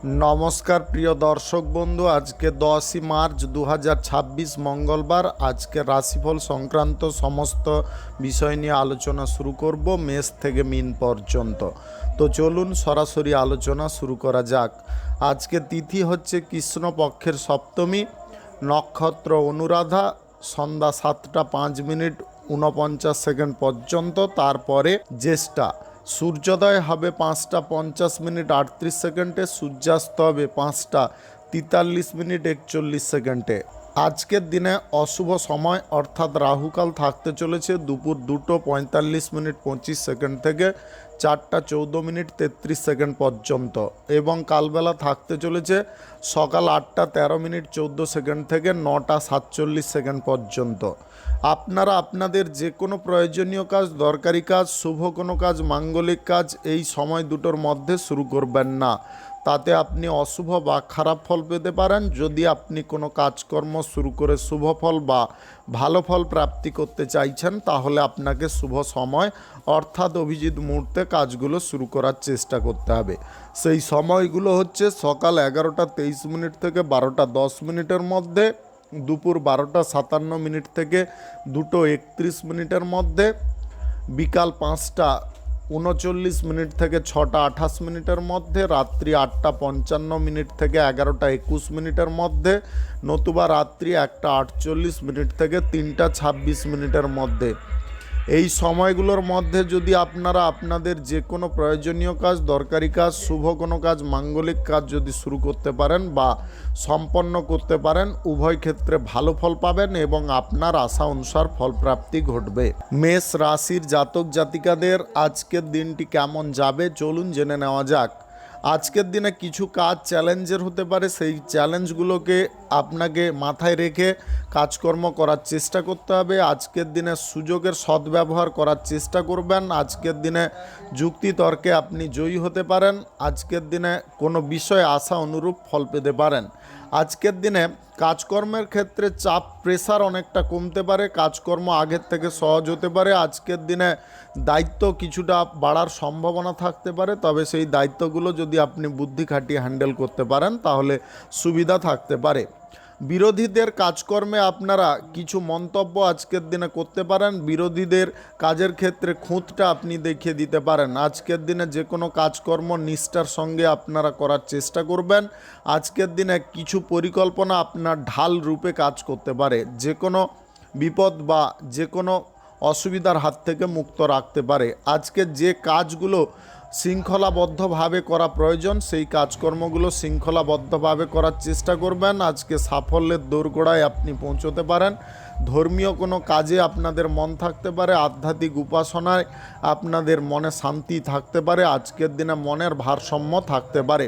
নমস্কার প্রিয় দর্শক বন্ধু, আজকে 10ই মার্চ 2026 মঙ্গলবার। আজকে রাশিফল সংক্রান্ত সমস্ত বিষয় নিয়ে আলোচনা শুরু করব মেষ থেকে মীন পর্যন্ত। তো চলুন সরাসরি আলোচনা শুরু করা যাক। আজকে তিথি হচ্ছে কৃষ্ণপক্ষের সপ্তমী, নক্ষত্র অনুরাধা, সন্ধ্যা 7টা 5 মিনিট 49 সেকেন্ড পর্যন্ত, তারপরে জ্যেষ্ঠা। সূর্যোদয় হবে 5টা 50 মিনিট 38 সেকেন্ডে, সূর্যাস্ত হবে 5টা 43 মিনিট 41 সেকেন্ডে। আজকের দিনে অশুভ সময় অর্থাৎ রাহুকাল থাকতে চলেছে দুপুর 2টো 45 মিনিট 25 সেকেন্ড থেকে 4টা 14 মিনিট 33 সেকেন্ড পর্যন্ত, এবং কালবেলা থাকতে চলেছে সকাল 8টা 13 মিনিট 14 সেকেন্ড থেকে 9টা 47 সেকেন্ড পর্যন্ত। আপনারা আপনাদের যে কোনো প্রয়োজনীয় কাজ, দরকারি কাজ, শুভ কোনো কাজ, মাঙ্গলিক কাজ এই সময় দুটোর মধ্যে শুরু করবেন না, তাতে আপনি অশুভ বা খারাপ ফল পেতে পারেন। যদি আপনি কোনো কাজকর্ম শুরু করে শুভ ফল বা ভালো ফল প্রাপ্তি করতে চাইছেন, তাহলে আপনাকে শুভ সময় অর্থাৎ অভিজিৎ মুহূর্তে কাজগুলো শুরু করার চেষ্টা করতে হবে। সেই সময়গুলো হচ্ছে সকাল 11টা 23 মিনিট থেকে 12টা 10 মিনিটের মধ্যে, দুপুর 12টা 57 মিনিট থেকে 2টো 31 মিনিটের মধ্যে, বিকাল 5টা 39 মিনিট থেকে 6টা 28 মিনিটের মধ্যে, রাত্রি 8টা 55 মিনিট থেকে 11টা 21 মিনিটের মধ্যে, নতুবা রাত্রি 1টা 48 মিনিট থেকে 3টা 26 মিনিটের মধ্যে। এই সময়গুলোর মধ্যে যদি আপনারা আপনাদের যে কোনো প্রয়োজনীয় কাজ, দরকারি কাজ, শুভ কোনো কাজ, মাঙ্গলিক কাজ যদি শুরু করতে পারেন বা সম্পন্ন করতে পারেন, উভয় ক্ষেত্রে ভালো ফল পাবেন এবং আপনার আশা অনুসার ফলপ্রাপ্তি ঘটবে। মেষ রাশির জাতক জাতিকাদের আজকের দিনটি কেমন যাবে চলুন জেনে নেওয়া যাক। আজকের দিনে কিছু কাজ চ্যালেঞ্জের হতে পারে, সেই চ্যালেঞ্জগুলোকে আপনাকে মাথায় রেখে কাজকর্ম করার চেষ্টা করতে হবে। আজকের দিনে সুযোগের সদ্ব্যবহার করার চেষ্টা করবেন। আজকের দিনে যুক্তি তর্কে আপনি জয়ী হতে পারেন। আজকের দিনে কোনো বিষয়ে আশা অনুরূপ ফল পেতে পারেন। আজকের দিনে কাজকর্মের ক্ষেত্রে চাপ প্রেসার অনেকটা কমতে পারে, কাজকর্ম আগের থেকে সহজ হতে পারে। আজকের দিনে দায়িত্ব কিছুটা বাড়ার সম্ভাবনা থাকতে পারে, তবে সেই দায়িত্বগুলো যদি আপনি বুদ্ধি খাটিয়ে হ্যান্ডেল করতে পারেন তাহলে সুবিধা থাকতে পারে। বিরোধীদের কাজকর্মে আপনারা কিছু মন্তব্য আজকের দিনে করতে পারেন। বিরোধীদের কাজের ক্ষেত্রে খুঁতটা আপনি দেখিয়ে দিতে পারেন। আজকের দিনে যে কোনো কাজকর্ম নিষ্ঠার সঙ্গে আপনারা করার চেষ্টা করবেন। আজকের দিনে কিছু পরিকল্পনা আপনার ঢাল রূপে কাজ করতে পারে, যে কোনো বিপদ বা যে কোনো অসুবিধার হাত থেকে মুক্ত রাখতে পারে। আজকে যে কাজগুলো শৃঙ্খলাবদ্ধভাবে করা প্রয়োজন, সেই কাজকর্মগুলো শৃঙ্খলাবদ্ধভাবে করার চেষ্টা করবেন। আজকে সাফল্যের দোরগোড়ায় আপনি পৌঁছতে পারেন। ধর্মীয় কোনো কাজে আপনাদের মন থাকতে পারে, আধ্যাত্মিক উপাসনায় আপনাদের মনে শান্তি থাকতে পারে। আজকের দিনে মনের ভারসাম্য থাকতে পারে।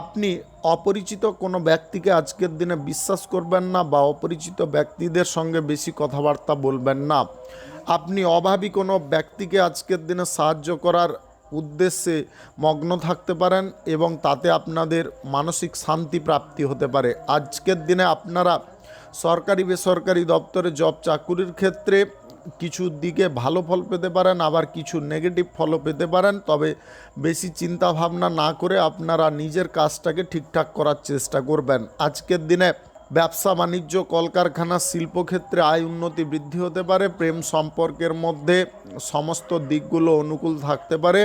আপনি অপরিচিত কোনো ব্যক্তিকে আজকের দিনে বিশ্বাস করবেন না বা অপরিচিত ব্যক্তিদের সঙ্গে বেশি কথাবার্তা বলবেন না। আপনি অভাবী কোনো ব্যক্তিকে আজকের দিনে সাহায্য করার উদ্দেশ্যে মগ্ন থাকতে পারেন এবং তাতে আপনাদের মানসিক শান্তি প্রাপ্তি হতে পারে। আজকের দিনে আপনারা সরকারি বেসরকারি দপ্তরে জব চাকুরির ক্ষেত্রে কিছু দিকে ভালো ফল পেতে পারেন, আবার কিছু নেগেটিভ ফলও পেতে পারেন। তবে বেশি চিন্তা ভাবনা না করে আপনারা নিজের কাজটাকে ঠিকঠাক করার চেষ্টা করবেন। আজকের দিনে ব্যবসা বাণিজ্য, কলকারখানা, শিল্পক্ষেত্রে আয় উন্নতি বৃদ্ধি হতে পারে। প্রেম সম্পর্কের মধ্যে সমস্ত দিকগুলো অনুকূল থাকতে পারে।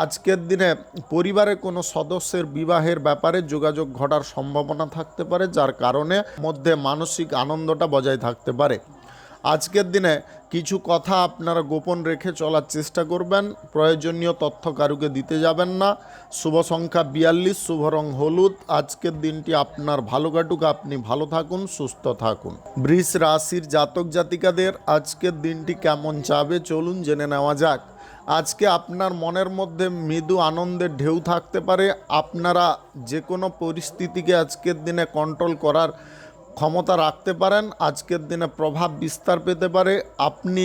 আজকের দিনে পরিবারে কোনো সদস্যের বিবাহের ব্যাপারে যোগাযোগ ঘটার সম্ভাবনা থাকতে পারে, যার কারণে মধ্যে মানসিক আনন্দটা বজায় থাকতে পারে। আজকের দিনে কিছু কথা আপনারা গোপন রেখে চলার চেষ্টা করবেন। প্রয়োজনীয় তথ্য কারুকে দিতে যাবেন না। শুভ সংখ্যা 42, শুভ রং হলুদ। আজকের দিনটি আপনার ভালো কাটুক, আপনি ভালো থাকুন, সুস্থ থাকুন। বৃষ রাশির জাতক জাতিকাদের আজকের দিনটি কেমন যাবে চলুন জেনে নেওয়া যাক। আজকে আপনার মনের মধ্যে মৃদু আনন্দের ঢেউ থাকতে পারে। আপনারা যে কোনো পরিস্থিতিকে আজকের দিনে কন্ট্রোল করার ক্ষমতা রাখতে পারেন। আজকের দিনে প্রভাব বিস্তার পেতে পারে। আপনি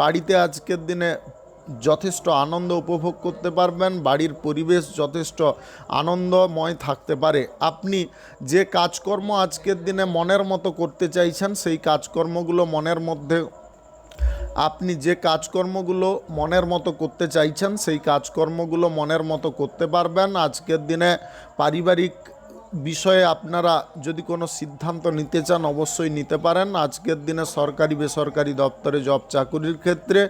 বাড়িতে আজকের দিনে যথেষ্ট আনন্দ উপভোগ করতে পারবেন। বাড়ির পরিবেশ যথেষ্ট আনন্দময় থাকতে পারে। আপনি যে কাজকর্ম আজকের দিনে মনের মতো করতে চাইছেন, সেই কাজকর্মগুলো মনের মধ্যে আপনি যে কাজকর্মগুলো মনের মতো করতে চাইছেন সেই কাজকর্মগুলো মনের মতো করতে পারবেন। আজকের দিনে পারিবারিক বিষয়ে আপনারা যদি কোনো সিদ্ধান্ত নিতে চান অবশ্যই নিতে পারেন। আজকের দিনে সরকারি বেসরকারি দপ্তরে জব চাকুরির ক্ষেত্রে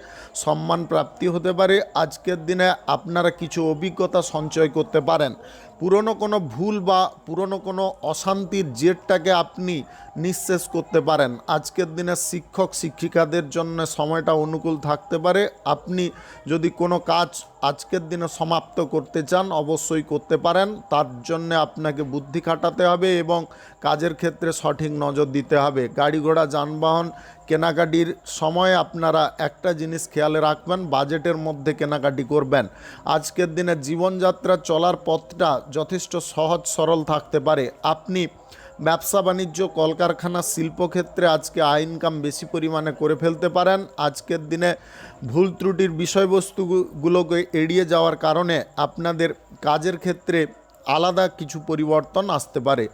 সম্মান প্রাপ্তি হতে পারে। আজকের দিনে আপনারা কিছু অভিজ্ঞতা সঞ্চয় করতে পারেন। পুরনো কোনো ভুল বা পুরনো কোনো অশান্তির জেরটাকে আপনি নিঃশেষ করতে পারেন। আজকের দিনে শিক্ষক শিক্ষিকাদের জন্য সময়টা অনুকূল থাকতে পারে। আপনি যদি কোনো কাজ আজকের দিনে সমাপ্ত করতে চান অবশ্যই করতে পারেন। তার জন্য আপনাকে বুদ্ধি খাটাতে হবে এবং কাজের ক্ষেত্রে সঠিক নজর দিতে হবে। গাড়ি ঘোড়া যানবাহন কেনাকাটির সময় আপনারা একটা জিনিস খেয়ালে রাখবেন, বাজেটের মধ্যে কেনাকাটি করবেন। আজকের দিনে জীবনযাত্রা চলার পথটা যথেষ্ট সহজ সরল থাকতে পারে। আপনি ব্যবসা বাণিজ্য কলকারখানা শিল্পক্ষেত্রে আজকে আয় ইনকাম বেশি পরিমাণে করে ফেলতে পারেন। আজকের দিনে ভুল ত্রুটির বিষয়বস্তুগুলোকে এড়িয়ে যাওয়ার কারণে আপনাদের কাজের ক্ষেত্রে আলাদা কিছু পরিবর্তন আসতে পারে।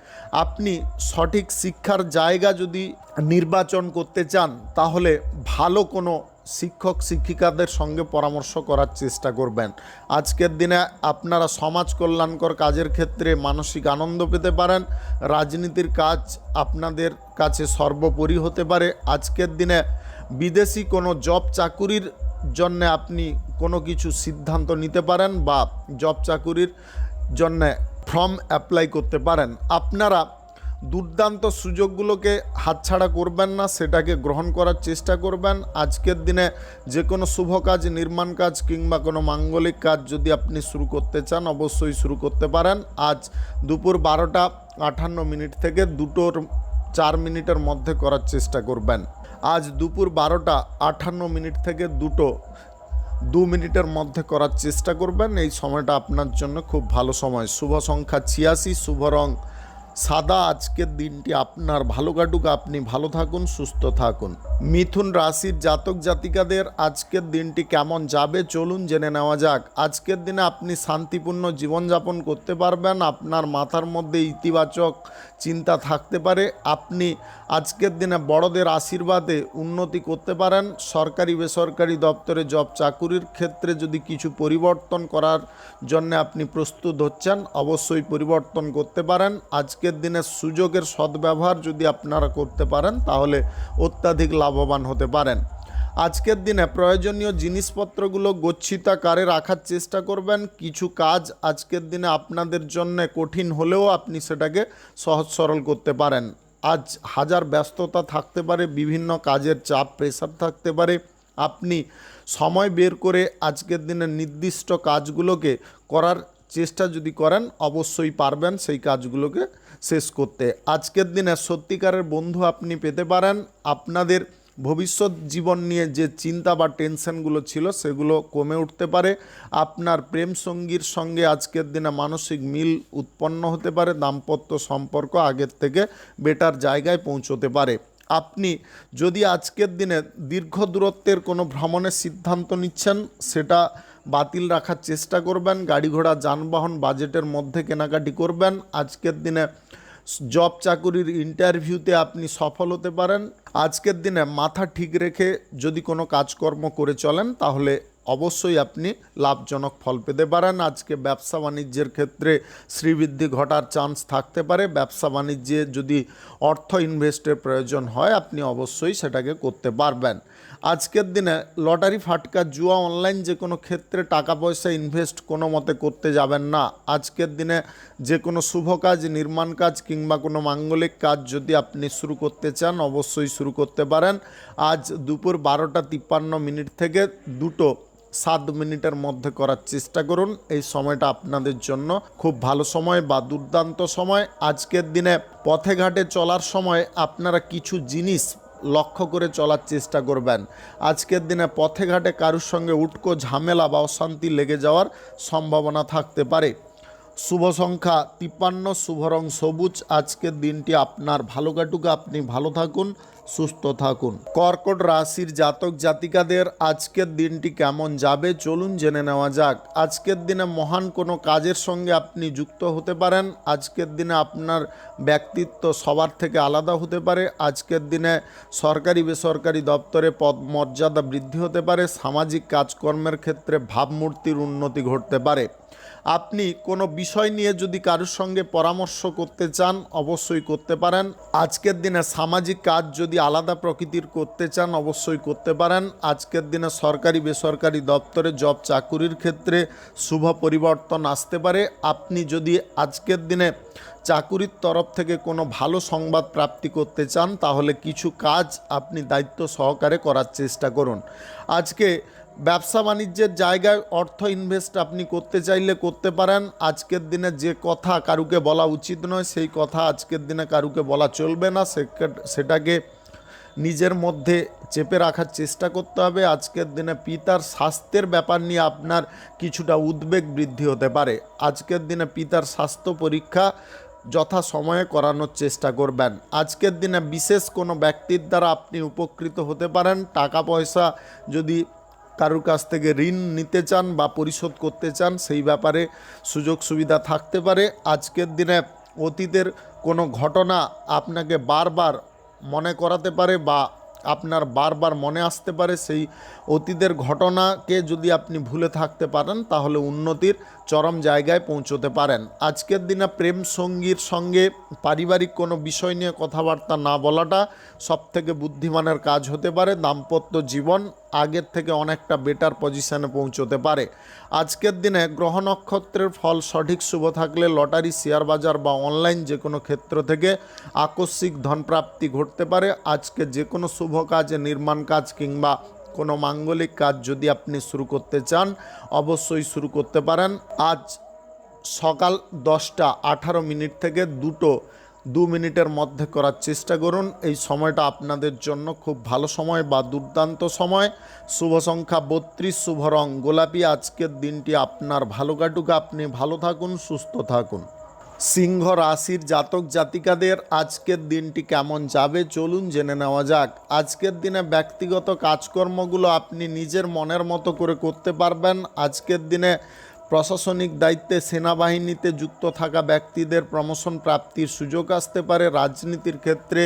আপনি সঠিক শিক্ষার জায়গা যদি নির্বাচন করতে চান তাহলে ভালো কোনো শিক্ষক শিক্ষিকাদের সঙ্গে পরামর্শ করার চেষ্টা করবেন। আজকের দিনে আপনারা সমাজ কল্যাণকর কাজের ক্ষেত্রে মানসিক আনন্দ পেতে পারেন। রাজনীতির কাজ আপনাদের কাছে সর্বোপরি হতে পারে। আজকের দিনে বিদেশি কোনো জব চাকুরির জন্য আপনি কোনো কিছু সিদ্ধান্ত নিতে পারেন বা জব চাকুরির জন্যে ফর্ম অ্যাপ্লাই করতে পারেন। আপনারা দুর্দান্ত সুযোগগুলোকে হাতছাড়া করবেন না, সেটাকে গ্রহণ করার চেষ্টা করবেন। আজকের দিনে যে কোনো শুভ কাজ, নির্মাণ কাজ কিংবা কোনো মাঙ্গলিক কাজ যদি আপনি শুরু করতে চান অবশ্যই শুরু করতে পারেন। আজ দুপুর 12:58 থেকে 2:04 মধ্যে করার চেষ্টা করবেন। আজ দুপুর 12:58 থেকে 2:02 মধ্যে করার চেষ্টা করবেন। এই সময়টা আপনার জন্য খুব ভালো সময়। শুভ সংখ্যা 86, শুভ রং সাদা। আজকের দিনটি আপনার ভালো কাটুক, আপনি ভালো থাকুন, সুস্থ থাকুন। মিথুন রাশির জাতক জাতিকাদের আজকের দিনটি কেমন যাবে চলুন জেনে নেওয়া যাক। আজকের দিনে আপনি শান্তিপূর্ণ জীবনযাপন করতে পারবেন। আপনার মাথার মধ্যে ইতিবাচক চিন্তা থাকতে পারে। আপনি আজকের দিনে বড়দের আশীর্বাদে উন্নতি করতে পারেন। সরকারি বেসরকারি দপ্তরে জব চাকুরির ক্ষেত্রে যদি কিছু পরিবর্তন করার জন্য আপনি প্রস্তুত হচ্ছেন অবশ্যই পরিবর্তন করতে পারেন। আজকের দিনে সুযোগের সদ্ব্যবহার যদি আপনারা করতে পারেন তাহলে অত্যাধিক লাভবান হতে পারেন। আজকের দিনে প্রয়োজনীয় জিনিসপত্রগুলো গচ্ছিতাকারে রাখার চেষ্টা করবেন। কিছু কাজ আজকের দিনে আপনাদের জন্য কঠিন হলেও আপনি সেটাকে সহজ সরল করতে পারেন। আজ হাজার ব্যস্ততা থাকতে পারে, বিভিন্ন কাজের চাপ প্রেসার থাকতে পারে। আপনি সময় বের করে আজকের দিনে নির্দিষ্ট কাজগুলোকে করার চেষ্টা যদি করেন অবশ্যই পারবেন সেই কাজগুলোকে শেষ করতে। আজকের দিনে সত্যিকারের বন্ধু আপনি পেতে পারেন। আপনাদের ভবিষ্যৎ জীবন নিয়ে যে চিন্তা বা টেনশনগুলো ছিল সেগুলো কমে উঠতে পারে। আপনার প্রেম সঙ্গীর সঙ্গে আজকের দিনে মানসিক মিল উৎপন্ন হতে পারে। দাম্পত্য সম্পর্ক আগের থেকে বেটার জায়গায় পৌঁছতে পারে। আপনি যদি আজকের দিনে দীর্ঘ দূরত্বের কোনো ভ্রমণের সিদ্ধান্ত নিচ্ছেন সেটা বাতিল রাখার চেষ্টা করবেন। গাড়ি ঘোড়া যানবাহন বাজেটের মধ্যে কেনাকাটি করবেন। আজকের দিনে জব চাকুরির ইন্টারভিউতে আপনি সফল হতে পারেন। আজকের দিনে মাথা ঠিক রেখে যদি কোনো কাজকর্ম করে চলেন তাহলে অবশ্যই আপনি লাভজনক ফল পেতে পারেন। আজকে ব্যবসা বাণিজ্যের ক্ষেত্রে শ্রীবৃদ্ধি ঘটার চান্স থাকতে পারে। ব্যবসা বাণিজ্যে যদি অর্থ ইনভেস্টের প্রয়োজন হয় আপনি অবশ্যই সেটাকে করতে পারবেন। আজকের দিনে লটারি ফাটকা জুয়া অনলাইন যে কোনো ক্ষেত্রে টাকা পয়সা ইনভেস্ট কোনো মতে করতে যাবেন না। আজকের দিনে যে কোনো শুভ কাজ, নির্মাণ কাজ কিংবা কোনো মাঙ্গলিক কাজ যদি আপনি শুরু করতে চান অবশ্যই শুরু করতে পারেন। আজ দুপুর 12:53 থেকে 2:07 মধ্যে করার চেষ্টা করুন। এই সময়টা আপনাদের জন্য খুব ভালো সময় বা দুর্দান্ত সময়। আজকের দিনে পথে ঘাটে চলার সময় আপনারা কিছু জিনিস লক্ষ্য করে চলার চেষ্টা করবেন। আজকের দিনে পথে ঘাটে কারুর সঙ্গে উটকো ঝামেলা বা অশান্তি লেগে যাওয়ার সম্ভাবনা থাকতে পারে। শুভ সংখ্যা 53, শুভ রং সবুজ। আজকের দিনটি আপনার ভালো কাটুক, আপনি ভালো থাকুন, সুস্থ থাকুন। কর্কট রাশির জাতক জাতিকাদের আজকের দিনটি কেমন যাবে চলুন জেনে নেওয়া যাক। আজকের দিনে মহান কোনো কাজের সঙ্গে আপনি যুক্ত হতে পারেন। আজকের দিনে আপনার ব্যক্তিত্ব সবার থেকে আলাদা হতে পারে। আজকের দিনে সরকারি বেসরকারি দপ্তরে পদ মর্যাদা বৃদ্ধি হতে পারে। সামাজিক কাজকর্মের ক্ষেত্রে ভাবমূর্তির উন্নতি ঘটতে পারে। আপনি কোনো বিষয় নিয়ে যদি কারোর সঙ্গে পরামর্শ করতে চান অবশ্যই করতে পারেন। আজকের দিনে সামাজিক কাজ যদি আলাদা প্রকৃতির করতে চান অবশ্যই করতে পারেন। আজকের দিনে সরকারি বেসরকারি দপ্তরে জব চাকুরির ক্ষেত্রে শুভ পরিবর্তন আসতে পারে। আপনি যদি আজকের দিনে চাকুরির তরফ থেকে কোনো ভালো সংবাদ প্রাপ্তি করতে চান তাহলে কিছু কাজ আপনি দায়িত্ব সহকারে করার চেষ্টা করুন। আজকে ব্যবসা বাণিজ্যের জায়গায় অর্থ ইনভেস্ট আপনি করতে চাইলে করতে পারেন। আজকের দিনে যে কথা কারুকে বলা উচিত নয় সেই কথা আজকের দিনে কারুকে বলা চলবে না, সেটাকে নিজের মধ্যে চেপে রাখার চেষ্টা করতে হবে। আজকের দিনে পিতার স্বাস্থ্যের ব্যাপার নিয়ে আপনার কিছুটা উদ্বেগ বৃদ্ধি হতে পারে। আজকের দিনে পিতার স্বাস্থ্য পরীক্ষা যথা সময়ে করানোর চেষ্টা করবেন। আজকের দিনে বিশেষ কোনো ব্যক্তির দ্বারা আপনি উপকৃত হতে পারেন। টাকা পয়সা যদি কারোর কাছ থেকে ঋণ নিতে চান বা পরিশোধ করতে চান সেই ব্যাপারে সুযোগ সুবিধা থাকতে পারে। আজকের দিনে অতীতের কোনো ঘটনা আপনাকে বারবার মনে করাতে পারে বা আপনার বারবার মনে আসতে পারে। সেই অতীতের ঘটনাকে যদি আপনি ভুলে থাকতে পারেন তাহলে উন্নতির চরম জায়গায় পৌঁছতে পারেন। আজকের দিনে প্রেম সঙ্গীর সঙ্গে পারিবারিক কোনো বিষয় নিয়ে কথাবার্তা না বলাটা সবথেকে বুদ্ধিমানের কাজ হতে পারে। দাম্পত্য জীবন আগের থেকে অনেকটা বেটার পজিশনে পৌঁছতে পারে। আজকের দিনে গ্রহ নক্ষত্রের ফল সঠিক শুভ থাকলে লটারি, শেয়ার বাজার বা অনলাইন যে কোনো ক্ষেত্র থেকে আকস্মিক ধনপ্রাপ্তি ঘটতে পারে। আজকে যে কোনো শুভ কাজ, নির্মাণ কাজ কিংবা কোনো মাঙ্গলিক কাজ যদি আপনি শুরু করতে চান অবশ্যই শুরু করতে পারেন। আজ সকাল 10:18 থেকে 2 মিনিটের মধ্যে করার চেষ্টা করুন। এই সময়টা আপনাদের জন্য খুব ভালো সময় বা দুর্দান্ত সময়। শুভ সংখ্যা 32, শুভ রং গোলাপি। আজকের দিনটি আপনার ভালো কাটুক, আপনি ভালো থাকুন, সুস্থ থাকুন। সিংহ রাশির জাতক জাতিকাদের আজকের দিনটি কেমন যাবে চলুন জেনে নেওয়া যাক। আজকের দিনে ব্যক্তিগত কাজকর্মগুলো আপনি নিজের মনের মতো করে করতে পারবেন। আজকের দিনে প্রশাসনিক দায়িত্বে সেনাবাহিনীতে যুক্ত থাকা ব্যক্তিদের প্রমোশন প্রাপ্তির সুযোগ আসতে পারে। রাজনীতির ক্ষেত্রে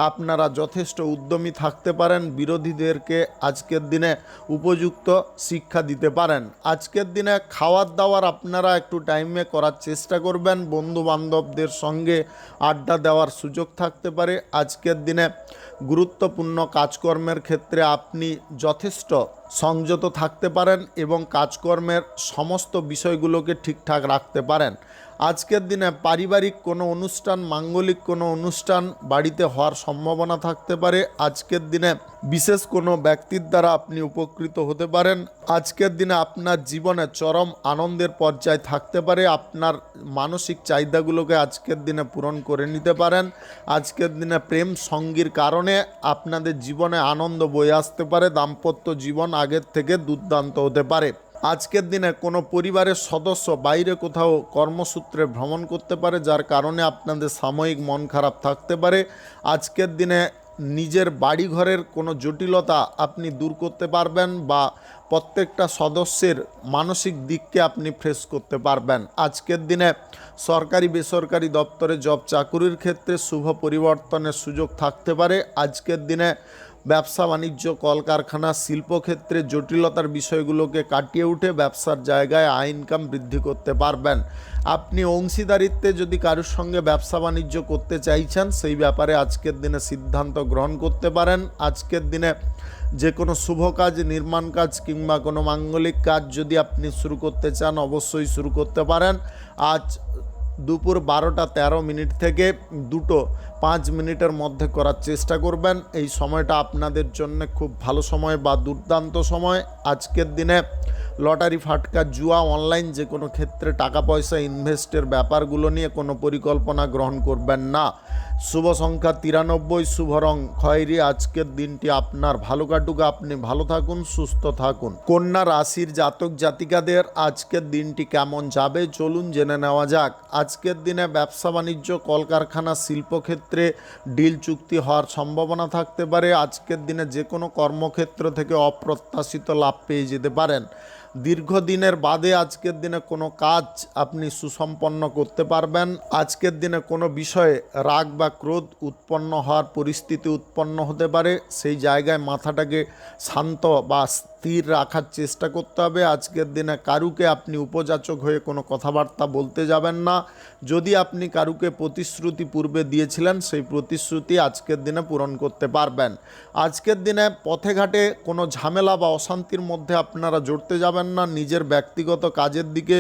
আপনারা যথেষ্ট উদ্যমী থাকতে পারেন। বিরোধীদেরকে আজকের দিনে উপযুক্ত শিক্ষা দিতে পারেন। আজকের দিনে খাওয়ার দাওয়ার আপনারা একটু টাইমে করার চেষ্টা করবেন। বন্ধু বান্ধবদের সঙ্গে আড্ডা দেওয়ার সুযোগ থাকতে পারে। আজকের দিনে গুরুত্বপূর্ণ কাজকর্মের ক্ষেত্রে আপনি যথেষ্ট সংযত থাকতে পারেন এবং কাজকর্মের সমস্ত বিষয়গুলোকে ঠিকঠাক রাখতে পারেন। আজকের দিনে পারিবারিক কোনো অনুষ্ঠান, মাঙ্গলিক কোনো অনুষ্ঠান বাড়িতে হওয়ার সম্ভাবনা থাকতে পারে। আজকের দিনে বিশেষ কোনো ব্যক্তির দ্বারা আপনি উপকৃত হতে পারেন। আজকের দিনে আপনার জীবনে চরম আনন্দের পর্যায় থাকতে পারে। আপনার মানসিক চাহিদাগুলোকে আজকের দিনে পূরণ করে নিতে পারেন। আজকের দিনে প্রেম সঙ্গীর কারণে আপনাদের জীবনে আনন্দ বয়ে আসতে পারে। দাম্পত্য জীবন আগের থেকে দুর্দান্ত হতে পারে। আজকের দিনে কোনো পরিবারের সদস্য বাইরে কোথাও কর্মসূত্রে ভ্রমণ করতে পারে, যার কারণে আপনাদের সাময়িক মন খারাপ থাকতে পারে। আজকের দিনে নিজের বাড়িঘরের কোনো জটিলতা আপনি দূর করতে পারবেন বা প্রত্যেকটা সদস্যের মানসিক দিককে আপনি ফ্রেশ করতে পারবেন। আজকের দিনে সরকারি বেসরকারি দপ্তরে জব চাকুরির ক্ষেত্রে শুভ পরিবর্তনের সুযোগ থাকতে পারে। আজকের দিনে ব্যবসা বাণিজ্য, কলকারখানা, শিল্পক্ষেত্রে জটিলতার বিষয়গুলোকে কাটিয়ে উঠে ব্যবসার জায়গায় আয় ইনকাম বৃদ্ধি করতে পারবেন। আপনি অংশীদারিত্বে যদি কারোর সঙ্গে ব্যবসা বাণিজ্য করতে চাইছেন সেই ব্যাপারে আজকের দিনে সিদ্ধান্ত গ্রহণ করতে পারেন। আজকের দিনে যে কোনো শুভ কাজ, নির্মাণ কাজ কিংবা কোনো মাঙ্গলিক কাজ যদি আপনি শুরু করতে চান অবশ্যই শুরু করতে পারেন। আজ দুপুর 12:13 থেকে 2:05 মধ্যে করার চেষ্টা করবেন। এই সময়টা আপনাদের জন্য খুব ভালো সময় বা দুর্দান্ত সময়। আজকের দিনে লটারি ফাটকা জুয়া অনলাইন যে কোনো ক্ষেত্রে টাকা পয়সা ইনভেস্টের ব্যাপারগুলো নিয়ে কোনো পরিকল্পনা গ্রহণ করবেন না। শুভ সংখ্যা 93, শুভ রং খয়েরি। আজকের দিনটি আপনার ভালো কাটুক, আপনি ভালো থাকুন, সুস্থ থাকুন। কন্যা রাশির জাতক জাতিকাদের আজকের দিনটি কেমন যাবে চলুন জেনে নেওয়া যাক। আজকের দিনে ব্যবসা বাণিজ্য, কলকারখানা, শিল্পক্ষেত্রে ডিল চুক্তি হওয়ার সম্ভাবনা থাকতে পারে। আজকের দিনে যে কোনো কর্মক্ষেত্র থেকে অপ্রত্যাশিত লাভ পেয়ে যেতে পারেন। দীর্ঘদিনের বাদে আজকের দিনে কোনো কাজ আপনি সুসম্পন্ন করতে পারবেন। আজকের দিনে কোনো বিষয়ে রাগ বা ক্রোধ উৎপন্ন হওয়ার পরিস্থিতি উৎপন্ন হতে পারে। সেই জায়গায় মাথাটাকে শান্ত বা স্থির রাখার চেষ্টা করতে হবে। আজকের দিনে কারুকে আপনি উপযাচক হয়ে কোনো কথাবার্তা বলতে যাবেন না। যদি আপনি কারুকে প্রতিশ্রুতি পূর্বে দিয়েছিলেন, সেই প্রতিশ্রুতি আজকের দিনে পূরণ করতে পারবেন। আজকের দিনে পথে ঘাটে কোনো ঝামেলা বা অশান্তির মধ্যে আপনারা জড়তে যাবেন না। নিজের ব্যক্তিগত কাজের দিকে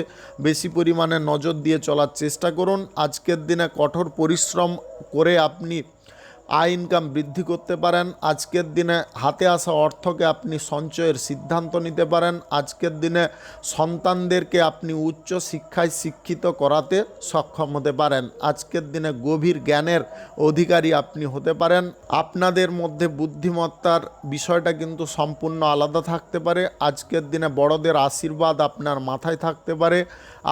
বেশি পরিমাণে নজর দিয়ে চলার চেষ্টা করুন। আজকের দিনে কঠোর পরিশ্রম করে আপনি আয় ইনকাম বৃদ্ধি করতে পারেন। আজকের দিনে হাতে আসা অর্থকে আপনি সঞ্চয়ের সিদ্ধান্ত নিতে পারেন। আজকের দিনে সন্তানদেরকে আপনি উচ্চ শিক্ষায় শিক্ষিত করাতে সক্ষম হতে পারেন। আজকের দিনে গভীর জ্ঞানের অধিকারী আপনি হতে পারেন। আপনাদের মধ্যে বুদ্ধিমত্তার বিষয়টা কিন্তু সম্পূর্ণ আলাদা থাকতে পারে। আজকের দিনে বড়দের আশীর্বাদ আপনার মাথায় থাকতে পারে।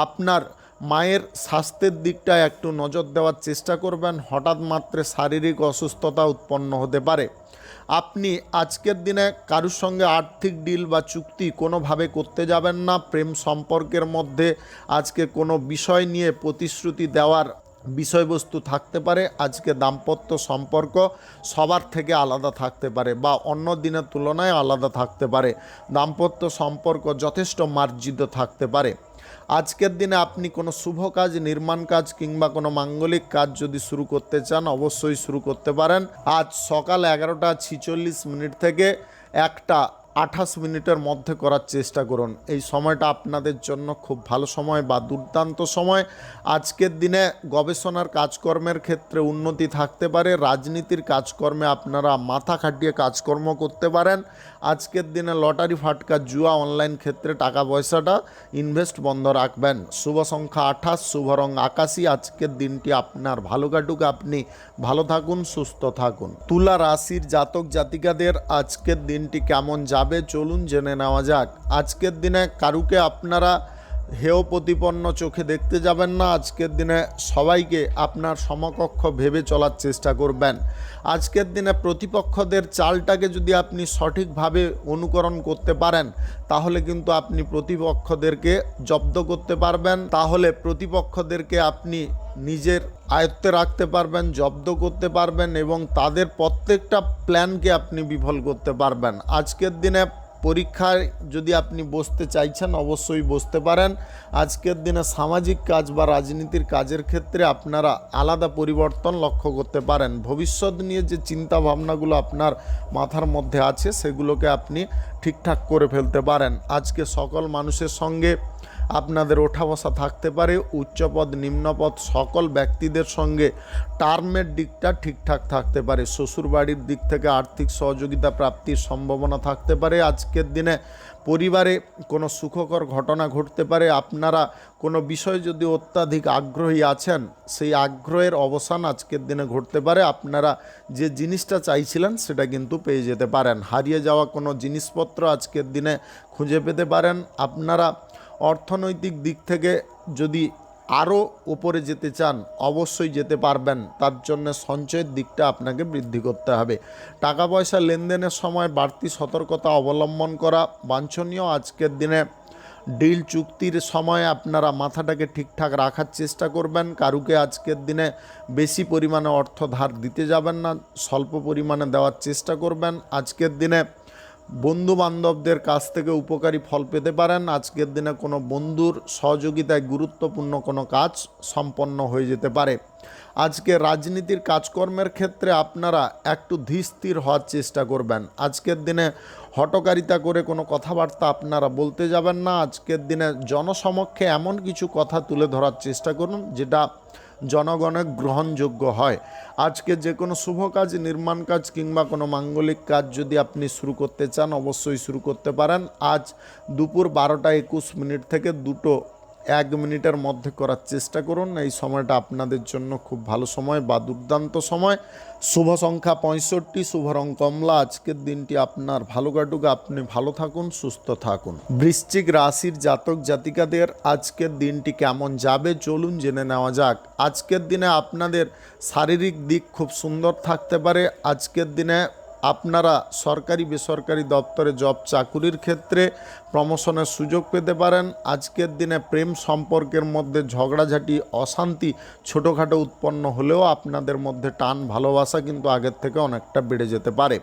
আপনার মায়ের স্বাস্থ্যের দিকটা একটু নজর দেওয়ার চেষ্টা করবেন। হঠাৎ মাত্রে শারীরিক অসুস্থতা উৎপন্ন হতে পারে। আপনি আজকের দিনে কারুর সঙ্গে আর্থিক ডিল বা চুক্তি কোনোভাবে করতে যাবেন না। প্রেম সম্পর্কের মধ্যে আজকে কোনো বিষয় নিয়ে প্রতিশ্রুতি দেওয়ার বিষয়বস্তু থাকতে পারে। আজকে দাম্পত্য সম্পর্ক সবার থেকে আলাদা থাকতে পারে বা অন্য দিনের তুলনায় আলাদা থাকতে পারে। দাম্পত্য সম্পর্ক যথেষ্ট মার্জিত থাকতে পারে। আজকের দিনে আপনি কোনো শুভ কাজ, নির্মাণ কাজ কিংবা কোনো মাঙ্গলিক কাজ যদি শুরু করতে চান, অবশ্যই শুরু করতে পারেন। আজ সকাল 11:46 থেকে 1:28 মধ্যে করার চেষ্টা করুন। এই সময়টা আপনাদের জন্য খুব ভালো সময় বা দুর্দান্ত সময়। আজকের দিনে গবেষণার কাজকর্মের ক্ষেত্রে উন্নতি থাকতে পারে। রাজনীতির কাজকর্মে আপনারা মাথা খাটিয়ে কাজকর্ম করতে পারেন। আজকের দিনে লটারি ফাটকা জুয়া অনলাইন ক্ষেত্রে টাকা পয়সাটা ইনভেস্ট বন্ধ রাখবেন। শুভ সংখ্যা 28, শুভ রং আকাশী। আজকের দিনটি আপনার ভালো কাটুক, আপনি ভালো থাকুন, সুস্থ থাকুন। তুলা রাশির জাতক জাতিকাদের আজকের দিনটি কেমন যাবে চলুন জেনে নেওয়া যাক। আজকের দিনে কারুকে আপনারা হেয় প্রতিপন্ন চোখে দেখতে যাবেন না। আজকের দিনে সবাইকে আপনার সমকক্ষ ভেবে চলার চেষ্টা করবেন। আজকের দিনে প্রতিপক্ষদের চালটাকে যদি আপনি সঠিকভাবে অনুকরণ করতে পারেন, তাহলে কিন্তু আপনি প্রতিপক্ষদেরকে জব্দ করতে পারবেন। তাহলে প্রতিপক্ষদেরকে আপনি নিজের আয়ত্তে রাখতে পারবেন, জব্দ করতে পারবেন এবং তাদের প্রত্যেকটা প্ল্যানকে আপনি বিফল করতে পারবেন। আজকের দিনে পরীক্ষায় যদি আপনি বসতে চাইছেন, অবশ্যই বসতে পারেন। আজকের দিনে সামাজিক কাজ বা রাজনীতির কাজের ক্ষেত্রে আপনারা আলাদা পরিবর্তন লক্ষ্য করতে পারেন। ভবিষ্যৎ নিয়ে যে চিন্তা ভাবনাগুলো আপনার মাথার মধ্যে আছে, সেগুলোকে আপনি ঠিকঠাক করে ফেলতে পারেন। আজকে সকল মানুষের সঙ্গে আপনাদের ওঠা বসা থাকতে পারে। উচ্চপদ নিম্নপদ সকল ব্যক্তিদের সঙ্গে টার্মের দিকটা ঠিকঠাক থাকতে পারে। শ্বশুরবাড়ির দিক থেকে আর্থিক সহযোগিতা প্রাপ্তির সম্ভাবনা থাকতে পারে। আজকের দিনে পরিবারে কোনো সুখকর ঘটনা ঘটতে পারে। আপনারা কোনো বিষয় যদি অত্যাধিক আগ্রহী আছেন, সেই আগ্রহের অবসান আজকের দিনে ঘটতে পারে। আপনারা যে জিনিসটা চাইছিলেন সেটা কিন্তু পেয়ে যেতে পারেন। হারিয়ে যাওয়া কোনো জিনিসপত্র আজকের দিনে খুঁজে পেতে পারেন। আপনারা অর্থনৈতিক দিক থেকে যদি আরও উপরে যেতে চান, অবশ্যই যেতে পারবেন। তার জন্য সঞ্চয়ের দিকটা আপনাকে বৃদ্ধি করতে হবে। টাকা পয়সা লেনদেনের সময় বাড়তি সতর্কতা অবলম্বন করা বাঞ্ছনীয়। আজকের দিনে ডিল চুক্তির সময় আপনারা মাথাটাকে ঠিকঠাক রাখার চেষ্টা করবেন। কারুকে আজকের দিনে বেশি পরিমাণে অর্থ ধার দিতে যাবেন না, স্বল্প পরিমাণে দেওয়ার চেষ্টা করবেন। আজকের দিনে বন্ধু বান্ধবদের কাছ থেকে উপকারী ফল পেতে পারেন। আজকের দিনে কোনো বন্ধুর সহযোগিতায় গুরুত্বপূর্ণ কোনো কাজ সম্পন্ন হয়ে যেতে পারে। আজকে রাজনীতির কাজকর্মের ক্ষেত্রে আপনারা একটু ধীর হওয়ার চেষ্টা করবেন। আজকের দিনে হঠকারিতা করে কোনো কথাবার্তা আপনারা বলতে যাবেন না। আজকের দিনে জনসমক্ষে এমন কিছু কথা তুলে ধরার চেষ্টা করুন যেটা জনগণের গ্রহণযোগ্য হয়। আজকে যে কোনো শুভ কাজ, নির্মাণ কাজ কিংবা কোনো মাঙ্গলিক কাজ যদি আপনি শুরু করতে চান অবশ্যই শুরু করতে পারেন। আজ দুপুর 12:21 থেকে 2:01 মধ্যে করার চেষ্টা করুন। এই সময়টা আপনাদের জন্য খুব ভালো সময় বা দুর্দান্ত সময়। শুভ সংখ্যা 65, শুভ রং কমলা। আজকের দিনটি আপনার ভালো কাটুক, আপনি ভালো থাকুন, সুস্থ থাকুন। বৃশ্চিক রাশির জাতক জাতিকাদের আজকের দিনটি কেমন যাবে চলুন জেনে নেওয়া যাক। আজকের দিনে আপনাদের শারীরিক দিক খুব সুন্দর থাকতে পারে। আজকের দিনে আপনারা সরকারি বেসরকারি দপ্তরে জব চাকুরির ক্ষেত্রে প্রমোশনের সুযোগ পেতে পারেন। আজকের দিনে প্রেম সম্পর্কের মধ্যে ঝগড়াঝাটি, অশান্তি ছোটোখাটো উৎপন্ন হলেও আপনাদের মধ্যে টান ভালোবাসা কিন্তু আগের থেকে অনেকটা বেড়ে যেতে পারে।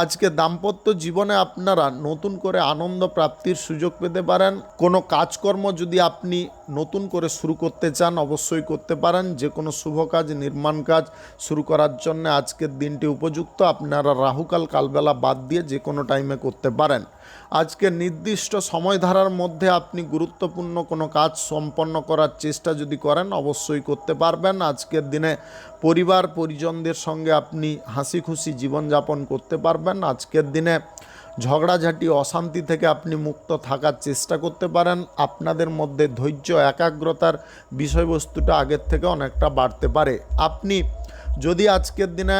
আজকে দাম্পত্য জীবনে আপনারা নতুন করে আনন্দ প্রাপ্তির সুযোগ পেতে পারেন। কোনো কাজকর্ম যদি আপনি নতুন করে শুরু করতে চান অবশ্যই করতে পারেন। যে কোনো শুভ কাজ, নির্মাণ কাজ শুরু করার জন্য আজকের দিনটি উপযুক্ত। আপনারা রাহুকাল কালবেলা বাদ দিয়ে যে কোনো টাইমে করতে পারেন। আজকে নির্দিষ্ট সময়ধারার মধ্যে আপনি গুরুত্বপূর্ণ কোনো কাজ সম্পন্ন করার চেষ্টা যদি করেন অবশ্যই করতে পারবেন। আজকের দিনে পরিবার পরিজনদের সঙ্গে আপনি হাসি খুশি জীবনযাপন করতে পারবেন। আজকের দিনে ঝগড়াঝাটি, অশান্তি থেকে আপনি মুক্ত থাকার চেষ্টা করতে পারেন। আপনাদের মধ্যে ধৈর্য, একাগ্রতার বিষয়বস্তুটা আগের থেকে অনেকটা বাড়তে পারে। আপনি যদি আজকের দিনে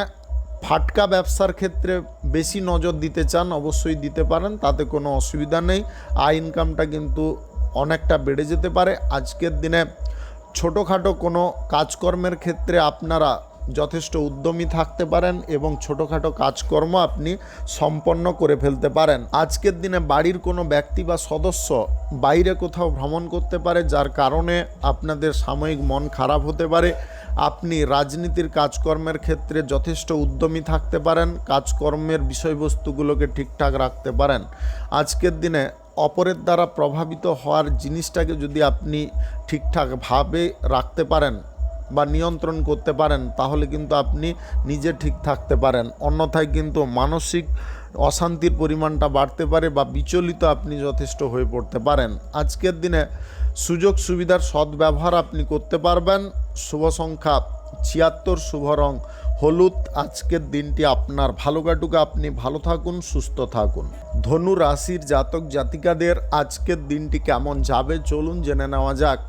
ফাটকা ব্যবসার ক্ষেত্রে বেশি নজর দিতে চান অবশ্যই দিতে পারেন, তাতে কোনো অসুবিধা নেই। আয় ইনকামটা কিন্তু অনেকটা বেড়ে যেতে পারে। আজকের দিনে ছোটোখাটো কোনো কাজকর্মের ক্ষেত্রে আপনারা যথেষ্ট উদ্যমী থাকতে পারেন এবং ছোটোখাটো কাজকর্ম আপনি সম্পন্ন করে ফেলতে পারেন। আজকের দিনে বাড়ির কোনো ব্যক্তি বা সদস্য বাইরে কোথাও ভ্রমণ করতে পারে, যার কারণে আপনাদের সাময়িক মন খারাপ হতে পারে। আপনি রাজনীতির কাজকর্মের ক্ষেত্রে যথেষ্ট উদ্যমী থাকতে পারেন, কাজকর্মের বিষয়বস্তুগুলোকে ঠিকঠাক রাখতে পারেন। আজকের দিনে অপরের দ্বারা প্রভাবিত হওয়ার জিনিসটাকে যদি আপনি ঠিকঠাকভাবে রাখতে পারেন বা নিয়ন্ত্রণ করতে পারেন তাহলে কিন্তু আপনি নিজে ঠিক থাকতে পারেন। অন্যথায় কিন্তু মানসিক অশান্তির পরিমাণটা বাড়তে পারে বা বিচলিত আপনি যথেষ্ট হয়ে পড়তে পারেন। আজকের দিনে সুযোগ সুবিধার সদ্ব্যবহার আপনি করতে পারবেন। শুভ সংখ্যা 76, শুভ রং হলুদ। আজকের দিনটি আপনার ভালো কাটুক, আপনি ভালো থাকুন, সুস্থ থাকুন। ধনু রাশির জাতক জাতিকাদের আজকের দিনটি কেমন যাবে চলুন জেনে নেওয়া যাক।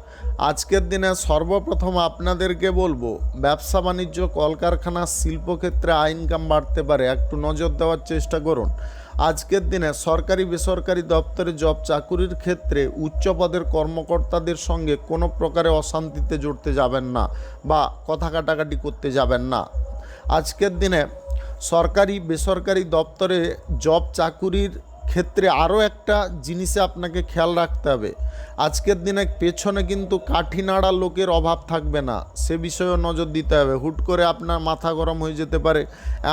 আজকের দিনে সর্বপ্রথম আপনাদেরকে বলবো ব্যবসা বাণিজ্য, কলকারখানা, শিল্পক্ষেত্রে আয় ইনকাম বাড়তে পারে, একটু নজর দেওয়ার চেষ্টা করুন। আজকের দিনে সরকারি বেসরকারি দপ্তরে জব চাকুরির ক্ষেত্রে উচ্চ পদের কর্মকর্তাদের সঙ্গে কোনো প্রকারে অশান্তিতে জড়তে যাবেন না বা কথা কাটাকাটি করতে যাবেন না। আজকের দিনে সরকারি বেসরকারি দপ্তরে জব চাকুরির ক্ষেত্রে আরও একটা জিনিসে আপনাকে খেয়াল রাখতে হবে। আজকের দিনে পেছনে কিন্তু কাঠি নাড়া লোকের অভাব থাকবে না, সে বিষয়েও নজর দিতে হবে। হুট করে আপনার মাথা গরম হয়ে যেতে পারে,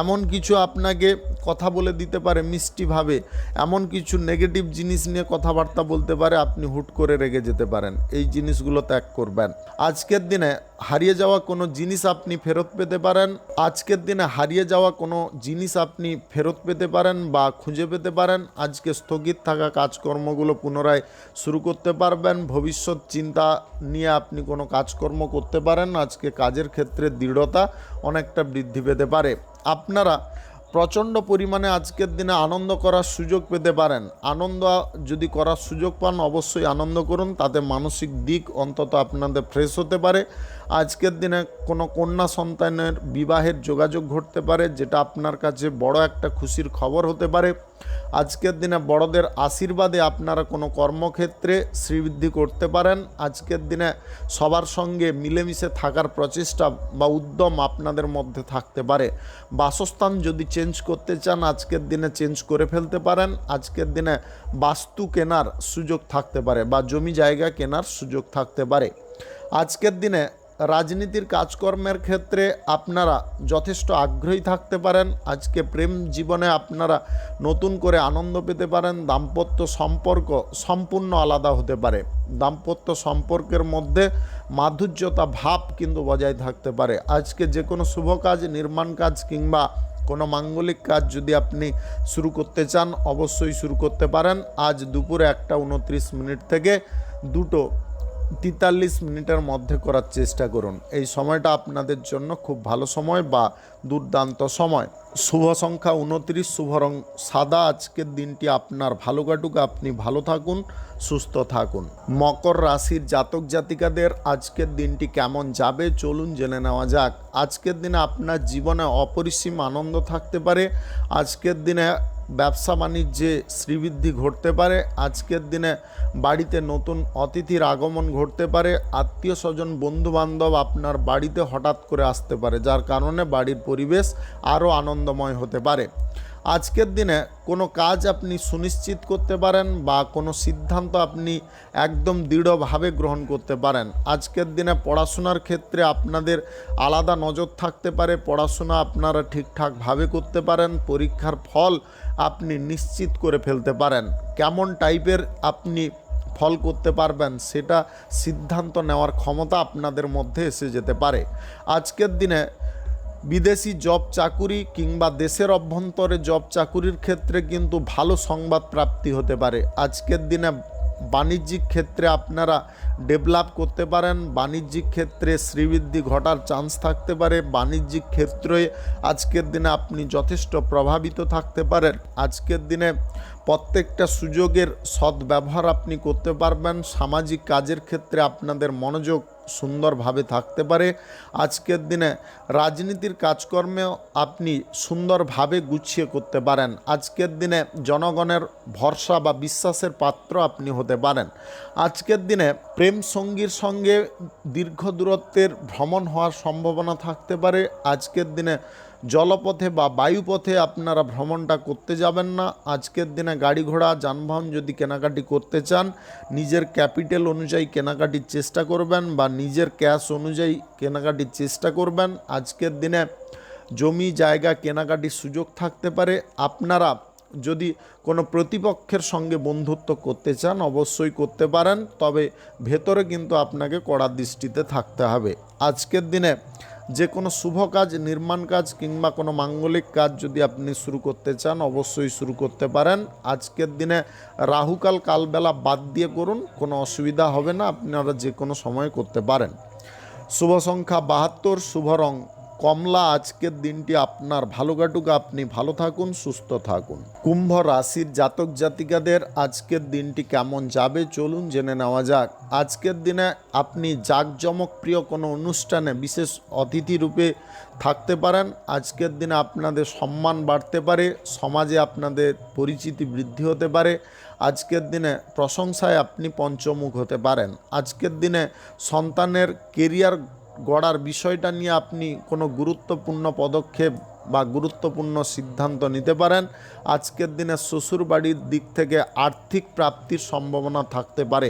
এমন কিছু আপনাকে কথা বলে দিতে পারে মিষ্টিভাবে, এমন কিছু নেগেটিভ জিনিস নিয়ে কথাবার্তা বলতে পারে, আপনি হুট করে রেগে যেতে পারেন। এই জিনিসগুলো ত্যাগ করবেন। আজকের দিনে হারিয়ে যাওয়া কোনো জিনিস আপনি ফেরত পেতে পারেন। আজকের দিনে হারিয়ে যাওয়া কোনো জিনিস আপনি ফেরত পেতে পারেন বা খুঁজে পেতে পারেন। আজকে স্থগিত থাকা কাজকর্মগুলো পুনরায় শুরু করতে পারবেন। ভবিষ্যৎ চিন্তা নিয়ে আপনি কোনো কাজকর্ম করতে পারেন। আজকে কাজের ক্ষেত্রে দৃঢ়তা অনেকটা বৃদ্ধি পেতে পারে। আপনারা প্রচণ্ড পরিমাণে আজকের দিনে আনন্দ করার সুযোগ পেতে পারেন। আনন্দ যদি করার সুযোগ পান অবশ্যই আনন্দ করুন, তাতে মানসিক দিক অন্তত আপনাদের ফ্রেশ হতে পারে। আজকের দিনে কোনো কন্যা সন্তানের বিবাহের যোগাযোগ ঘটতে পারে, যেটা আপনার কাছে বড় একটা খুশির খবর হতে পারে। আজকের দিনে বড়দের আশীর্বাদে আপনারা কোনো কর্মক্ষেত্রে শ্রীবৃদ্ধি করতে পারেন। আজকের দিনে সবার সঙ্গে মিলেমিশে থাকার প্রচেষ্টা বা উদ্যম আপনাদের মধ্যে থাকতে পারে। বাসস্থান যদি চেঞ্জ করতে চান আজকের দিনে চেঞ্জ করে ফেলতে পারেন। আজকের দিনে বাস্তু কেনার সুযোগ থাকতে পারে বা জমি জায়গা কেনার সুযোগ থাকতে পারে। আজকের দিনে রাজনীতির কাজকর্মের ক্ষেত্রে আপনারা যথেষ্ট আগ্রহী থাকতে পারেন। আজকে প্রেম জীবনে আপনারা নতুন করে আনন্দ পেতে পারেন। দাম্পত্য সম্পর্ক সম্পূর্ণ আলাদা হতে পারে। দাম্পত্য সম্পর্কের মধ্যে মাধুর্যতা ভাব কিন্তু বজায় থাকতে পারে। আজকে যে কোনো শুভ কাজ, নির্মাণ কাজ কিংবা কোনো মাঙ্গলিক কাজ যদি আপনি শুরু করতে চান অবশ্যই শুরু করতে পারেন। আজ দুপুরে 1:29 থেকে 43 মিনিটের মধ্যে করার চেষ্টা করুন। এই সময়টা আপনাদের জন্য খুব ভালো সময় বা দুর্দান্ত সময়। শুভ সংখ্যা 29, শুভ রং সাদা। আজকের দিনটি আপনার ভালো কাটুক, আপনি ভালো থাকুন, সুস্থ থাকুন। মকর রাশির জাতক জাতিকাদের আজকের দিনটি কেমন যাবে চলুন জেনে নেওয়া যাক। আজকের দিনে আপনার জীবনে অপরিসীম আনন্দ থাকতে পারে। আজকের দিনে ব্যবসা বাণিজ্যে শ্রীবৃদ্ধি ঘটতে পারে। আজকের দিনে বাড়িতে নতুন অতিথির আগমন ঘটতে পারে। আত্মীয় স্বজন বন্ধুবান্ধব আপনার বাড়িতে হঠাৎ করে আসতে পারে, যার কারণে বাড়ির পরিবেশ আরও আনন্দময় হতে পারে। আজকের দিনে কোনো কাজ আপনি সুনিশ্চিত করতে পারেন বা কোনো সিদ্ধান্ত আপনি একদম দৃঢ়ভাবে গ্রহণ করতে পারেন। আজকের দিনে পড়াশোনার ক্ষেত্রে আপনাদের আলাদা নজর থাকতে পারে। পড়াশোনা আপনারা ঠিকঠাকভাবে করতে পারেন। পরীক্ষার ফল আপনি নিশ্চিত করে ফেলতে পারেন। কেমন টাইপের আপনি ফল করতে পারবেন সেটা সিদ্ধান্ত নেওয়ার ক্ষমতা আপনাদের মধ্যে এসে যেতে পারে। আজকের দিনে বিদেশি জব চাকুরি কিংবা দেশের অভ্যন্তরে জব চাকুরির ক্ষেত্রে কিন্তু ভালো সংবাদ প্রাপ্তি হতে পারে। আজকের দিনে বাণিজ্যিক ক্ষেত্রে আপনারা ডেভেলপ করতে পারেন। বাণিজ্যিক ক্ষেত্রে শ্রীবৃদ্ধি ঘটার চান্স থাকতে পারে। বাণিজ্যিক ক্ষেত্রে আজকের দিনে আপনি যথেষ্ট প্রভাবিত থাকতে পারেন। আজকের দিনে প্রত্যেকটা সুযোগের সদ্ব্যবহার আপনি করতে পারবেন। সামাজিক কাজের ক্ষেত্রে আপনাদের মনোযোগ সুন্দরভাবে থাকতে পারে। আজকের দিনে রাজনীতির কাজকর্মেও আপনি সুন্দরভাবে গুছিয়ে করতে পারেন। আজকের দিনে জনগণের ভরসা বা বিশ্বাসের পাত্র আপনি হতে পারেন। আজকের দিনে প্রেম সঙ্গীর সঙ্গে দীর্ঘ দূরত্বের ভ্রমণ হওয়ার সম্ভাবনা থাকতে পারে। আজকের দিনে জলপথে বা বায়ুপথে আপনারা ভ্রমণটা করতে যাবেন না। আজকের দিনে গাড়ি ঘোড়া যানবাহন যদি কেনাকাটি করতে চান, নিজের ক্যাপিটাল অনুযায়ী কেনাকাটির চেষ্টা করবেন বা নিজের ক্যাশ অনুযায়ী কেনাকাটির চেষ্টা করবেন। আজকের দিনে জমি জায়গা কেনাকাটির সুযোগ থাকতে পারে। আপনারা যদি কোনো প্রতিপক্ষের সঙ্গে বন্ধুত্ব করতে চান অবশ্যই করতে পারেন, তবে ভেতরে কিন্তু আপনাকে কড়া দৃষ্টিতে থাকতে হবে। আজকের দিনে যে কোনো শুভ কাজ, নির্মাণ কাজ কিংবা কোনো মাঙ্গলিক কাজ যদি আপনি শুরু করতে চান অবশ্যই শুরু করতে পারেন। আজকের দিনে রাহুকাল কালবেলা বাদ দিয়ে করুন, কোনো অসুবিধা হবে না, আপনারা যে কোনো সময় করতে পারেন। শুভ সংখ্যা 72, শুভ রং কমলা। আজকের দিনটি আপনার ভালো কাটুক, আপনি ভালো থাকুন, সুস্থ থাকুন। কুম্ভ রাশির জাতক জাতিকাদের আজকের দিনটি কেমন যাবে চলুন জেনে নেওয়া যাক। আজকের দিনে আপনি জাঁকজমকপ্রিয় কোনো অনুষ্ঠানে বিশেষ অতিথি রূপে থাকতে পারেন। আজকের দিনে আপনাদের সম্মান বাড়তে পারে, সমাজে আপনাদের পরিচিতি বৃদ্ধি হতে পারে। আজকের দিনে প্রশংসায় আপনি পঞ্চমুখ হতে পারেন। আজকের দিনে সন্তানের কেরিয়ার গড়ার বিষয়টা নিয়ে আপনি কোনো গুরুত্বপূর্ণ পদক্ষেপ বা গুরুত্বপূর্ণ সিদ্ধান্ত নিতে পারেন। আজকের দিনে শ্বশুর বাড়ির দিক থেকে আর্থিক প্রাপ্তির সম্ভাবনা থাকতে পারে।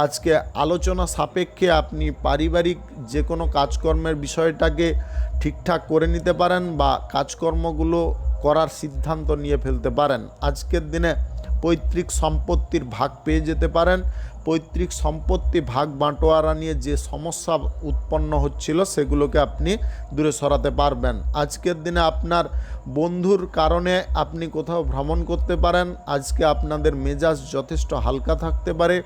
আজকে আলোচনা সাপেক্ষে আপনি পারিবারিক যে কোনো কাজকর্মের বিষয়টাকে ঠিকঠাক করে নিতে পারেন বা কাজকর্মগুলো করার সিদ্ধান্ত নিয়ে ফেলতে পারেন। আজকের দিনে পৈতৃক সম্পত্তির ভাগ পেয়ে যেতে পারেন। পৈতৃক সম্পত্তি ভাগ বাঁটোয়ারা নিয়ে যে সমস্যা উৎপন্ন হচ্ছিল সেগুলোকে আপনি দূরে সরাতে পারবেন। আজকের দিনে আপনার বন্ধুর কারণে আপনি কোথাও ভ্রমণ করতে পারেন। আজকে আপনাদের মেজাজ যথেষ্ট হালকা থাকতে পারে।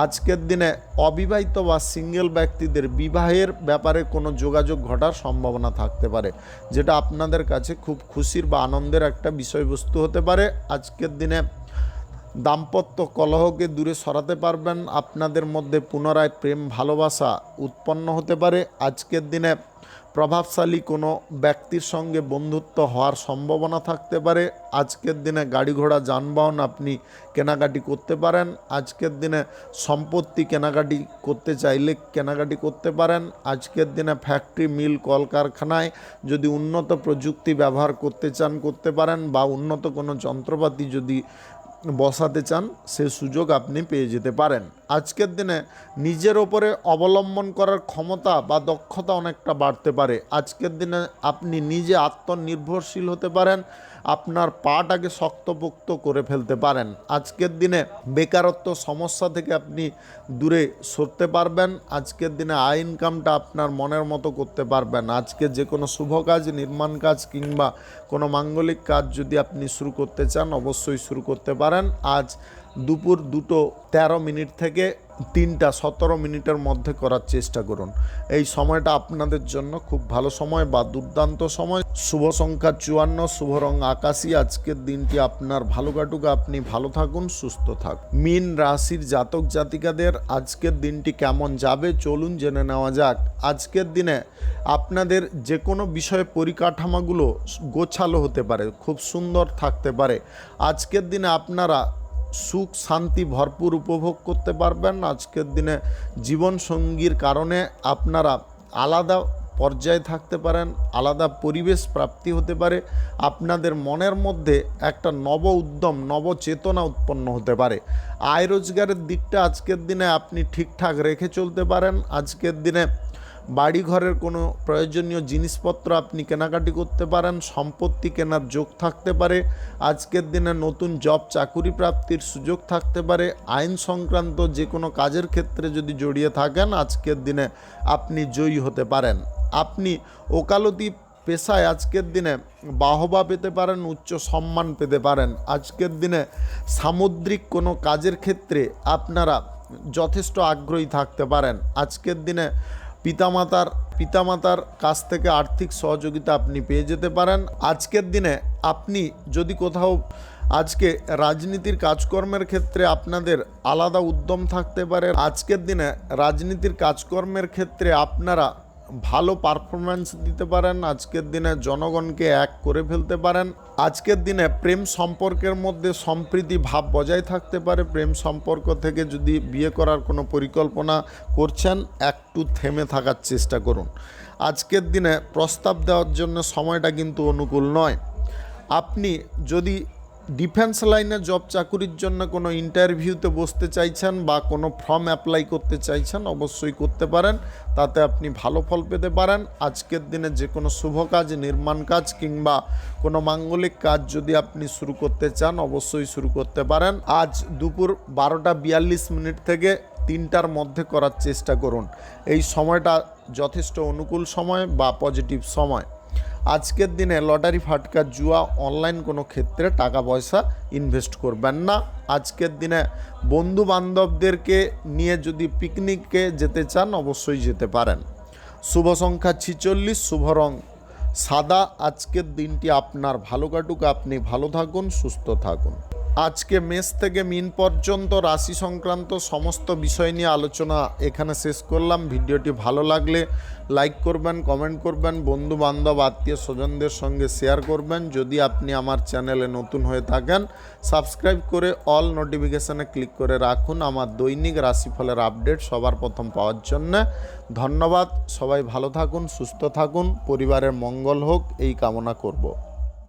আজকের দিনে অবিবাহিত বা সিঙ্গেল ব্যক্তিদের বিবাহের ব্যাপারে কোনো যোগাযোগ ঘটার সম্ভাবনা থাকতে পারে, যেটা আপনাদের কাছে খুব খুশির বা আনন্দের একটা বিষয়বস্তু হতে পারে। আজকের দিনে দাম্পত্য কলহকে দূরে সরাতে পারবেন। আপনাদের মধ্যে পুনরায় প্রেম ভালোবাসা উৎপন্ন হতে পারে। আজকের দিনে প্রভাবশালী কোনো ব্যক্তির সঙ্গে বন্ধুত্ব হওয়ার সম্ভাবনা থাকতে পারে। আজকের দিনে গাড়ি ঘোড়া যানবাহন আপনি কেনাকাটি করতে পারেন। আজকের দিনে সম্পত্তি কেনাকাটি করতে চাইলে কেনাকাটি করতে পারেন। আজকের দিনে ফ্যাক্টরি মিল কলকারখানায় যদি উন্নত প্রযুক্তি ব্যবহার করতে চান করতে পারেন বা উন্নত কোনো যন্ত্রপাতি যদি বসাতে চান সে সুযোগ আপনি পেয়ে যেতে পারেন। আজকের দিনে নিজের ওপরে অবলম্বন করার ক্ষমতা বা দক্ষতা অনেকটা বাড়তে পারে। আজকের দিনে আপনি নিজে আত্মনির্ভরশীল হতে পারেন, আপনার পাটাকে শক্তপোক্ত করে ফেলতে পারেন। আজকের দিনে বেকারত্ব সমস্যা থেকে আপনি দূরে সরতে পারবেন। আজকের দিনে আয় ইনকামটা আপনার মনের মতো করতে পারবেন। আজকে যে কোনো শুভ কাজ, নির্মাণ কাজ কিংবা কোনো মাঙ্গলিক কাজ যদি আপনি শুরু করতে চান অবশ্যই শুরু করতে পারেন। আজ দুপুর 2:13 থেকে 3:17 মধ্যে করার চেষ্টা করুন। এই সময়টা আপনাদের জন্য খুব ভালো সময় বা দুর্দান্ত সময়। শুভ সংখ্যা 54, শুভ রং আকাশী। আজকের দিনটি আপনার ভালো কাটুক, আপনি ভালো থাকুন, সুস্থ থাকুন। মীন রাশির জাতক জাতিকাদের আজকের দিনটি কেমন যাবে চলুন জেনে নেওয়া যাক। আজকের দিনে আপনাদের যে কোনো বিষয়ে পরিকাঠামোগুলো গোছালো হতে পারে, খুব সুন্দর থাকতে পারে। আজকের দিনে আপনারা সুখ শান্তি ভরপুর উপভোগ করতে পারবেন। আজকের দিনে জীবনসঙ্গীর কারণে আপনারা আলাদা পর্যায়ে থাকতে পারেন, আলাদা পরিবেশ প্রাপ্তি হতে পারে। আপনাদের মনের মধ্যে একটা নব উদ্যম, নব চেতনা উৎপন্ন হতে পারে। আয় রোজগারের দিকটা আজকের দিনে আপনি ঠিকঠাক রেখে চলতে পারেন। আজকের দিনে বাড়িঘরের কোনো প্রয়োজনীয় জিনিসপত্র আপনি কেনাকাটি করতে পারেন, সম্পত্তি কেনার যোগ থাকতে পারে। আজকের দিনে নতুন জব চাকুরি প্রাপ্তির সুযোগ থাকতে পারে। আইন সংক্রান্ত যে কোনো কাজের ক্ষেত্রে যদি জড়িয়ে থাকেন, আজকের দিনে আপনি জয়ী হতে পারেন। আপনি ওকালতি পেশায় আজকের দিনে বাহবা পেতে পারেন, উচ্চ সম্মান পেতে পারেন। আজকের দিনে সামুদ্রিক কোনো কাজের ক্ষেত্রে আপনারা যথেষ্ট আগ্রহী থাকতে পারেন। আজকের দিনে পিতামাতার কাছ থেকে আর্থিক সহযোগিতা আপনি পেয়ে যেতে পারেন। আজকের দিনে আপনি যদি কোথাও আজকে রাজনীতির কাজকর্মের ক্ষেত্রে আপনাদের আলাদা উদ্যম থাকতে পারে। আজকের দিনে রাজনীতির কাজকর্মের ক্ষেত্রে আপনারা ভালো পারফরম্যান্স দিতে পারেন। আজকের দিনে জনগণকে এক করে ফেলতে পারেন। আজকের দিনে প্রেম সম্পর্কের মধ্যে সম্প্রীতি ভাব বজায় থাকতে পারে। প্রেম সম্পর্ক থেকে যদি বিয়ে করার কোনো পরিকল্পনা করছেন, একটু থেমে থাকার চেষ্টা করুন। আজকের দিনে প্রস্তাব দেওয়ার জন্য সময়টা কিন্তু অনুকূল নয়। আপনি যদি ডিফেন্স লাইনে জব চাকুরির জন্য কোনো ইন্টারভিউতে বসতে চাইছেন বা কোনো ফর্ম অ্যাপ্লাই করতে চাইছেন, অবশ্যই করতে পারেন, তাতে আপনি ভালো ফল পেতে পারেন। আজকের দিনে যে কোনো শুভ কাজ, নির্মাণ কাজ কিংবা কোনো মাঙ্গলিক কাজ যদি আপনি শুরু করতে চান, অবশ্যই শুরু করতে পারেন। আজ দুপুর 12:42 থেকে 3টার মধ্যে করার চেষ্টা করুন। এই সময়টা যথেষ্ট অনুকূল সময় বা পজিটিভ সময়। আজকের দিনে লটারি, ফাটকা, জুয়া, অনলাইন কোনো ক্ষেত্রে টাকা পয়সা ইনভেস্ট করবেন না। আজকের দিনে বন্ধু বান্ধবদেরকে নিয়ে যদি পিকনিকে যেতে চান, অবশ্যই যেতে পারেন। শুভ সংখ্যা 46, শুভ রং সাদা। আজকের দিনটি আপনার ভালো কাটুক, আপনি ভালো থাকুন, সুস্থ থাকুন। আজকে মেষ থেকে মীন পর্যন্ত রাশি সংক্রান্ত সমস্ত বিষয় নিয়ে আলোচনা এখানে শেষ করলাম। ভিডিওটি ভালো লাগলে লাইক করবেন, কমেন্ট করবেন, বন্ধু বান্ধব আত্মীয় স্বজনদের সঙ্গে শেয়ার করবেন। যদি আপনি আমার চ্যানেলে নতুন হয়ে থাকেন, সাবস্ক্রাইব করে অল নোটিফিকেশানে ক্লিক করে রাখুন আমার দৈনিক রাশিফলের আপডেট সবার প্রথম পাওয়ার জন্য। ধন্যবাদ। সবাই ভালো থাকুন, সুস্থ থাকুন, পরিবারের মঙ্গল হোক এই কামনা করব।